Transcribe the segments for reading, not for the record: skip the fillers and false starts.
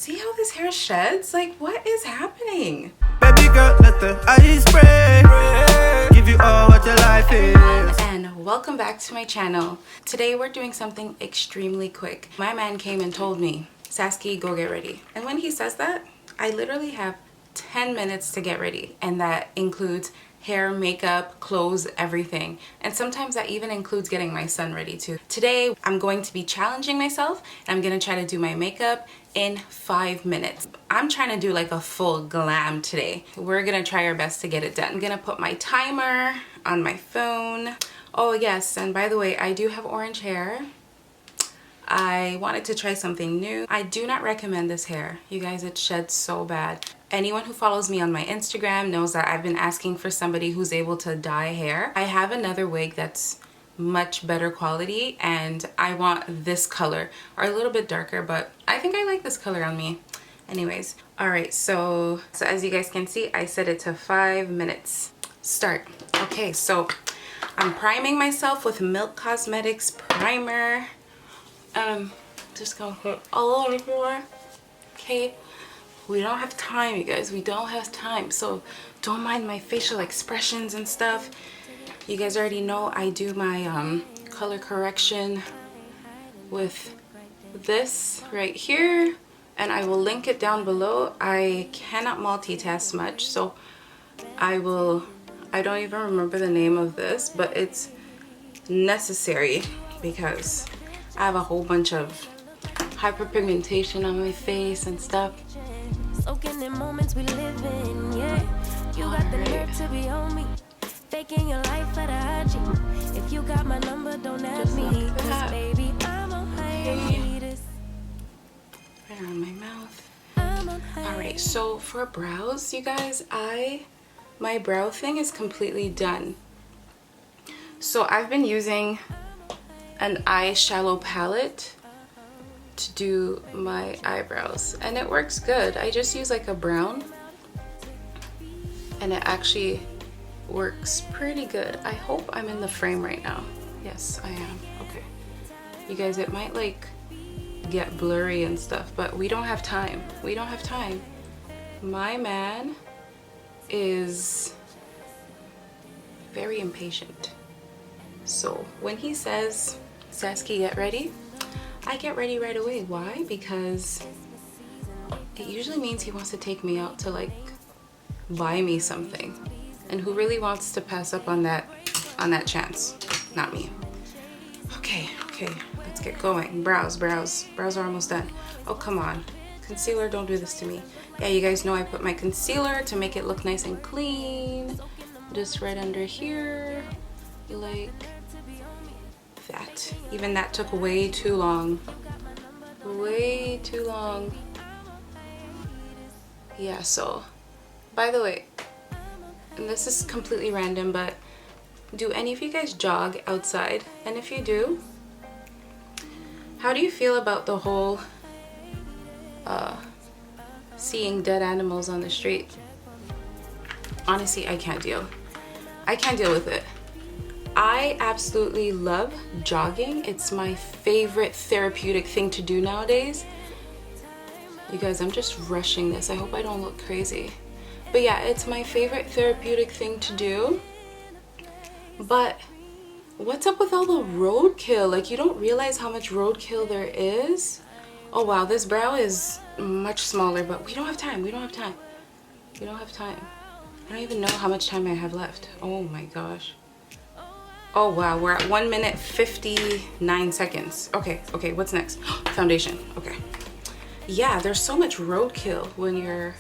See how this hair sheds? Like, what is happening? Baby girl, let the ice spray give you all what your life is. And welcome back to my channel. Today we're doing something extremely quick. My man came and told me, Sasky, go get ready. And when he says that, I literally have 10 minutes to get ready. And that includes hair, makeup, clothes, everything. And sometimes that even includes getting my son ready too. Today, I'm going to be challenging myself. And I'm gonna try to do my makeup in 5 minutes. I'm trying to do like a full glam today. We're gonna try our best to get it done. I'm gonna put my timer on my phone. Oh yes, and by the way, I do have orange hair. I wanted to try something new. I do not recommend this hair. You guys, it sheds so bad. Anyone who follows me on my Instagram knows that I've been asking for somebody who's able to dye hair. I have another wig that's much better quality and I want this color, or a little bit darker, but I think I like this color on me. Anyways, all right, so as you guys can see, I set it to 5 minutes. Start. Okay, so I'm priming myself with Milk Cosmetics primer. Just gonna put all over here. Okay, we don't have time, you guys. We don't have time, so don't mind my facial expressions and stuff. You guys already know I do my color correction with this right here, and I will link it down below. I cannot multitask much, so I don't even remember the name of this, but it's necessary because I have a whole bunch of hyperpigmentation on my face and stuff. Soaking in moments we live in, yeah. You got the nerve to be on me, faking your life at a IG. If you got my number, don't ask me, 'cause baby, I'm on hiatus. Right around my mouth. Alright, so for brows, you guys, my brow thing is completely done. So I've been using an eyeshadow palette to do my eyebrows and it works good. I just use like a brown and it actually works pretty good. I hope I'm in the frame right now. Yes, I am. Okay. You guys, it might like get blurry and stuff, but we don't have time. We don't have time. My man is very impatient. So when he says, Sasky, get ready, I get ready right away. Why? Because it usually means he wants to take me out to like buy me something. And who really wants to pass up on that chance? Not me. Okay, let's get going. Brows are almost done. Oh, come on. Concealer, don't do this to me. Yeah, you guys know I put my concealer to make it look nice and clean. Just right under here. Like that. Even that took way too long. Way too long. Yeah, so by the way, and this is completely random, but do any of you guys jog outside? And if you do, how do you feel about the whole seeing dead animals on the street? Honestly, I can't deal. I can't deal with it. I absolutely love jogging. It's my favorite therapeutic thing to do nowadays. You guys, I'm just rushing this. I hope I don't look crazy. But yeah, it's my favorite therapeutic thing to do. But what's up with all the roadkill? Like, you don't realize how much roadkill there is. Oh wow, this brow is much smaller, but we don't have time. We don't have time. We don't have time. I don't even know how much time I have left. Oh my gosh. Oh wow, we're at 1 minute 59 seconds. Okay, what's next? Foundation. Okay. Yeah, there's so much roadkill when you're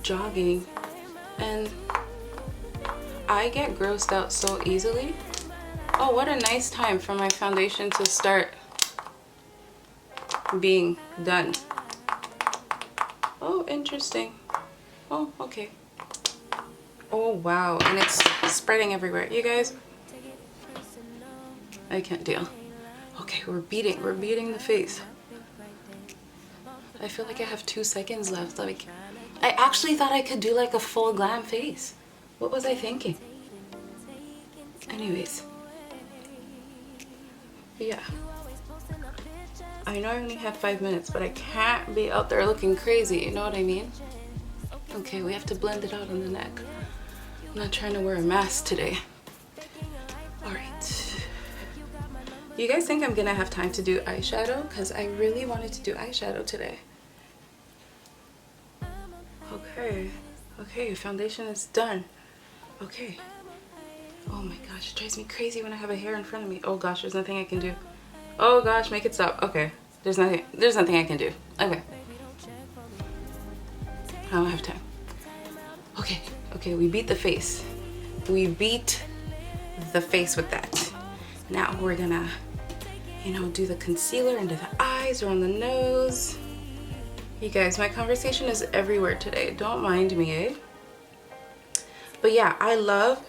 jogging, and I get grossed out so easily. Oh, what a nice time for my foundation to start being done. Oh, interesting. Oh, okay. Oh wow, and it's spreading everywhere. You guys, I can't deal. Okay, we're beating the face. I feel like I have 2 seconds left. Like, I actually thought I could do like a full glam face. What was I thinking? Anyways, yeah. I know I only have 5 minutes, but I can't be out there looking crazy, you know what I mean? Okay, we have to blend it out on the neck. I'm not trying to wear a mask today. Alright. You guys think I'm gonna have time to do eyeshadow? Because I really wanted to do eyeshadow today. Okay. Okay, foundation is done. Okay. Oh my gosh, it drives me crazy when I have a hair in front of me. Oh gosh, there's nothing I can do. Oh gosh, make it stop. Okay. There's nothing I can do. Okay. I don't have time. Okay. Okay, we beat the face. We beat the face with that. Now we're gonna, you know, do the concealer under the eyes or on the nose. You guys, my conversation is everywhere today. Don't mind me, eh? But yeah, I love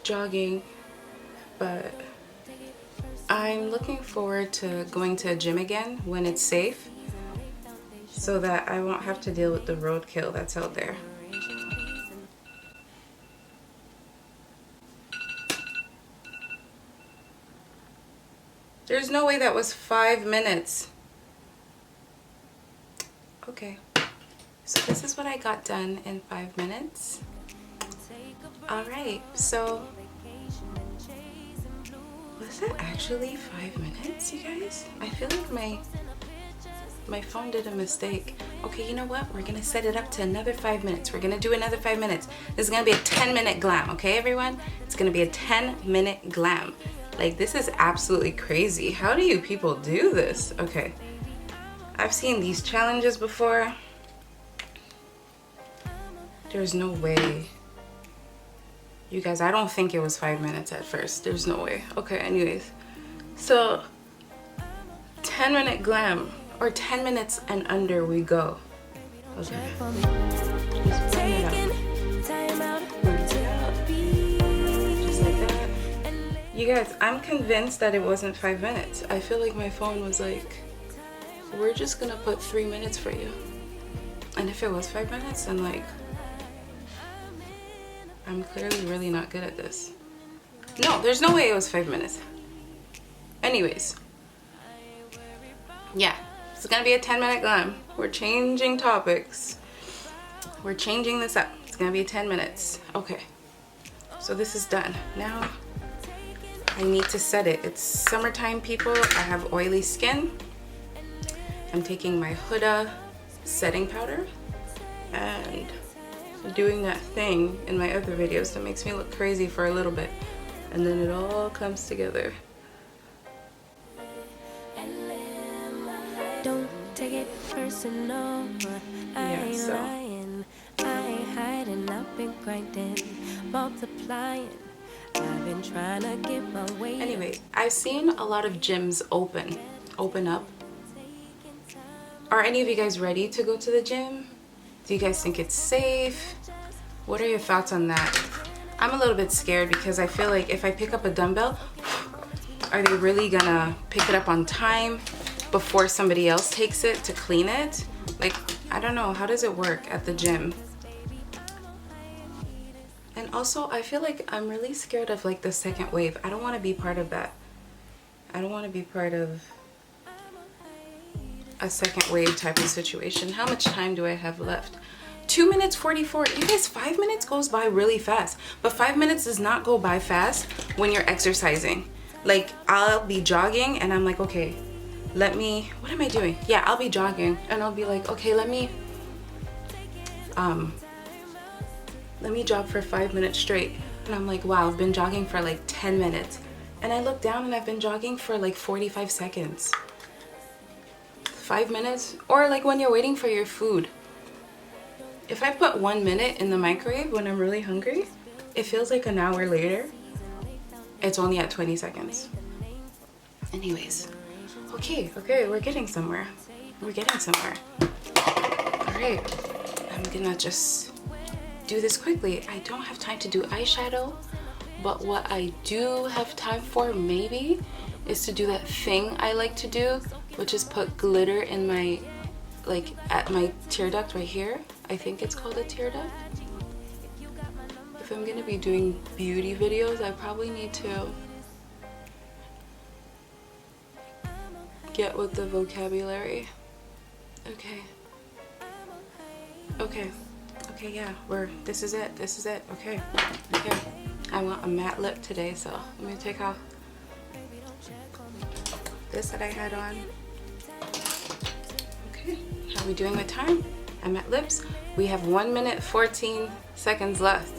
jogging, but I'm looking forward to going to a gym again when it's safe, so that I won't have to deal with the roadkill that's out there. There's no way that was 5 minutes. Okay, so this is what I got done in 5 minutes. Alright, so was that actually 5 minutes, you guys? I feel like my phone did a mistake. Okay, you know what? We're gonna set it up to another 5 minutes. We're gonna do another 5 minutes. This is gonna be a 10-minute glam, okay, everyone? It's gonna be a 10-minute glam. Like, this is absolutely crazy. How do you people do this? Okay, I've seen these challenges before. There's no way. You guys, I don't think it was 5 minutes at first. There's no way. Okay, anyways. So, 10-minute glam. Or 10 minutes and under we go. Okay. Just blend it out. Just like that. You guys, I'm convinced that it wasn't 5 minutes. I feel like my phone was like, we're just gonna put 3 minutes for you. And if it was 5 minutes, then like, I'm clearly really not good at this. No, there's no way it was 5 minutes. Anyways. Yeah, it's gonna be a 10-minute glam. We're changing topics. We're changing this up. It's gonna be 10 minutes. Okay. So this is done. Now, I need to set it. It's summertime, people. I have oily skin. I'm taking my Huda setting powder and doing that thing in my other videos that makes me look crazy for a little bit, and then it all comes together. Don't take it personal. Yeah, so I ain't hiding, I've been grinding, multiplying. I've been trying to get my way. anyway, I've seen a lot of gyms open up. Are any of you guys ready to go to the gym? Do you guys think it's safe? What are your thoughts on that? I'm a little bit scared because I feel like if I pick up a dumbbell, are they really gonna pick it up on time before somebody else takes it to clean it? Like, I don't know, how does it work at the gym? And also, I feel like I'm really scared of like the second wave. I don't want to be part of that. I don't want to be part of a second wave type of situation. How much time do I have left? 2 minutes 44. You guys, 5 minutes goes by really fast, but 5 minutes does not go by fast when you're exercising. Like, I'll be jogging and I'm like, okay, what am I doing? Yeah, I'll be jogging and I'll be like, okay, let me jog for 5 minutes straight. And I'm like, wow, I've been jogging for like 10 minutes. And I look down and I've been jogging for like 45 seconds. 5 minutes, or like when you're waiting for your food. If I put 1 minute in the microwave when I'm really hungry, it feels like an hour later. It's only at 20 seconds. Anyways, okay, we're getting somewhere. We're getting somewhere. All right, I'm gonna just do this quickly. I don't have time to do eyeshadow, but what I do have time for maybe is to do that thing I like to do, which is put glitter in my, like at my tear duct right here. I think it's called a tear duct. If I'm gonna be doing beauty videos, I probably need to get with the vocabulary. Okay. Okay. Okay, yeah, this is it. This is it. Okay. Okay. I want a matte lip today, so let me take off this that I had on. Okay. How are we doing with time? I'm at lips. We have 1 minute 14 seconds left.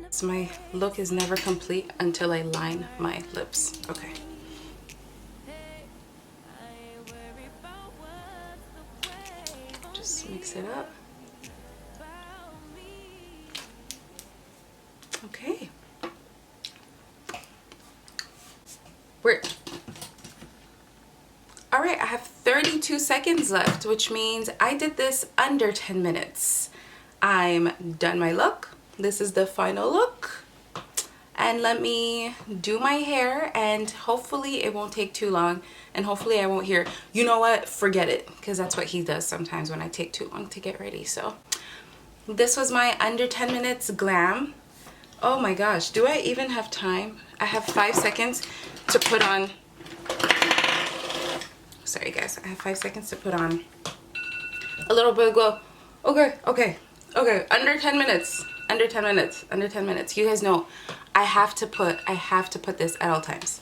So my look is never complete until I line my lips. Okay. Just mix it up. Okay. All right, I have 32 seconds left, which means I did this under 10 minutes. I'm done my look. This is the final look. And let me do my hair, and hopefully it won't take too long, and hopefully I won't hear, you know what, forget it, because that's what he does sometimes when I take too long to get ready. So this was my under 10 minutes glam. Oh my gosh, do I even have time? I have 5 seconds to put on, sorry guys, I have 5 seconds to put on a little bit of glow. Okay, okay, okay, under 10 minutes, under 10 minutes, under 10 minutes. You guys know I have to put this at all times.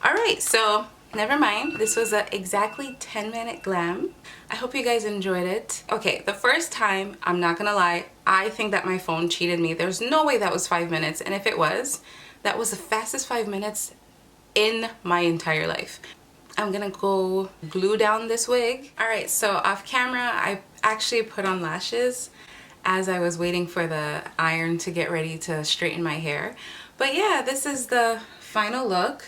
All right, so never mind. This was a exactly 10-minute glam. I hope you guys enjoyed it. Okay, the first time, I'm not gonna lie, I think that my phone cheated me. There's no way that was 5 minutes, and if it was, that was the fastest 5 minutes in my entire life. I'm gonna go glue down this wig. All right, so off camera, I actually put on lashes as I was waiting for the iron to get ready to straighten my hair. But yeah, this is the final look.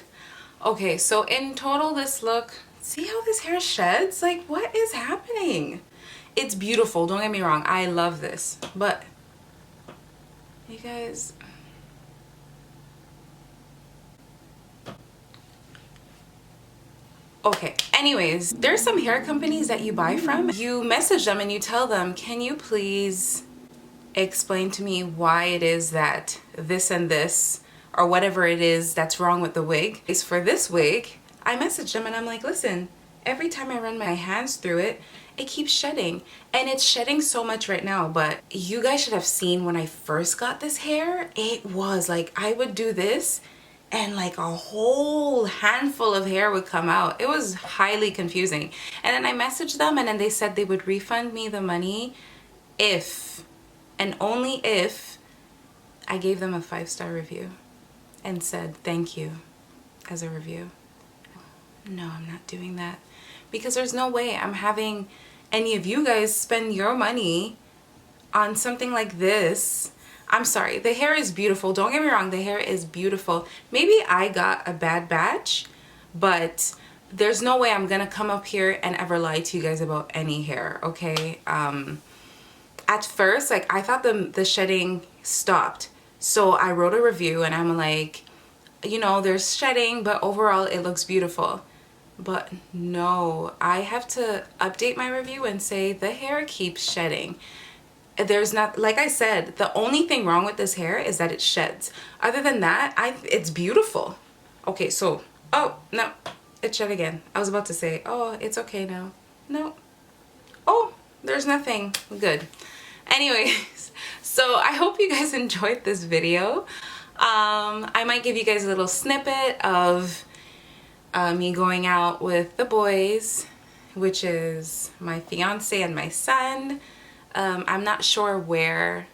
Okay, so in total, this look, see how this hair sheds? Like, what is happening? It's beautiful, don't get me wrong, I love this, but you guys, okay, anyways, there's some hair companies that you buy from. You message them and you tell them, can you please explain to me why it is that this and this, or whatever it is that's wrong with the wig. Is for this wig, I messaged them and I'm like, listen, every time I run my hands through it, it keeps shedding. And it's shedding so much right now, but you guys should have seen when I first got this hair, it was like, I would do this and like a whole handful of hair would come out. It was highly confusing. And then I messaged them and then they said they would refund me the money if, and only if, I gave them a 5-star review and said thank you as a review. No, I'm not doing that, because there's no way I'm having any of you guys spend your money on something like this. I'm sorry, the hair is beautiful, don't get me wrong, the hair is beautiful. Maybe I got a bad batch, but there's no way I'm gonna come up here and ever lie to you guys about any hair, okay? At first, like, I thought the shedding stopped, so I wrote a review and I'm like, you know, there's shedding, but overall it looks beautiful. But no, I have to update my review and say the hair keeps shedding. There's not, like I said, the only thing wrong with this hair is that it sheds. Other than that, it's beautiful. Okay, so, oh, no, it shed again. I was about to say, oh, it's okay now. No. Oh, there's nothing. Good. Anyways, so I hope you guys enjoyed this video. I might give you guys a little snippet of me going out with the boys, which is my fiance and my son. I'm not sure where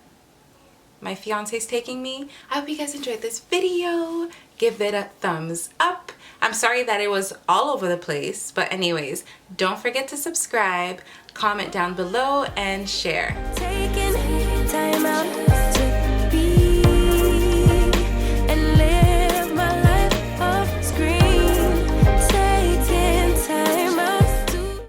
my fiance is taking me. I hope you guys enjoyed this video. Give it a thumbs up. I'm sorry that it was all over the place, but anyways, don't forget to subscribe, comment down below, and share.